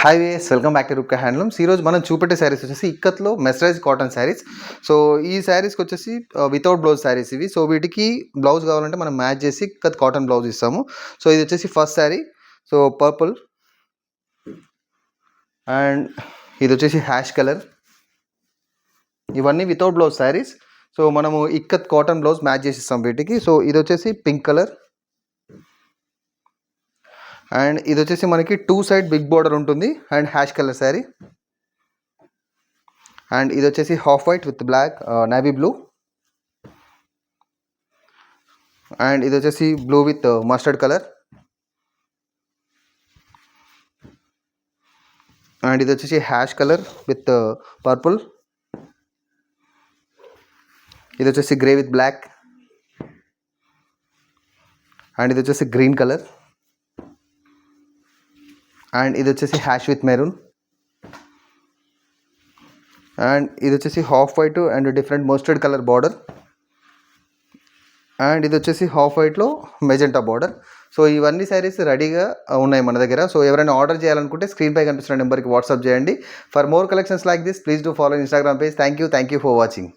Hi వేస్ welcome back to Roopka handlooms. ఈరోజు మనం చూపెట్టే శారీస్ వచ్చేసి ఇక్కత్లో మెస్రైజ్ కాటన్ శారీస్. సో ఈ శారీస్కి వచ్చేసి వితౌట్ బ్లౌజ్ శారీస్ ఇవి. సో వీటికి బ్లౌజ్ కావాలంటే మనం మ్యాచ్ చేసి ఇక్కత్ కాటన్ బ్లౌజ్ ఇస్తాము. సో ఇది వచ్చేసి first sari. So purple and ఇది వచ్చేసి హ్యాష్ కలర్. ఇవన్నీ వితౌట్ బ్లౌజ్ శారీస్. సో మనము ఇక్కత్ కాటన్ బ్లౌజ్ మ్యాచ్ చేసి ఇస్తాం వీటికి. సో ఇది వచ్చేసి పింక్ కలర్ అండ్ ఇది వచ్చేసి మనకి 2 సైడ్ బిగ్ బోర్డర్ ఉంటుంది and hash colour sari. And ఇది వచ్చేసి half white with black navy blue and ఇది వచ్చేసి blue with mustard colour and ఇది వచ్చేసి హ్యాష్ కలర్ విత్ పర్పుల్. ఇది వచ్చేసి గ్రే విత్ బ్లాక్ అండ్ ఇది వచ్చేసి గ్రీన్ కలర్ అండ్ ఇది వచ్చేసి హ్యాష్ విత్ మెరూన్ అండ్ ఇది వచ్చేసి half white and different mustard colour border and ఇది వచ్చేసి హాఫ్ వైట్లో మెజెంటా బార్డర్. సో ఇవన్నీ శారీస్ రెడీగా ఉన్నాయి మన దగ్గర. సో ఎవరైనా ఆర్డర్ చేయాలనుకుంటే స్క్రీన్పై కనిపిస్తున్న నెంబర్కి వాట్సాప్ చేయండి. For more collections like this please do follow Instagram page. Thank you for watching.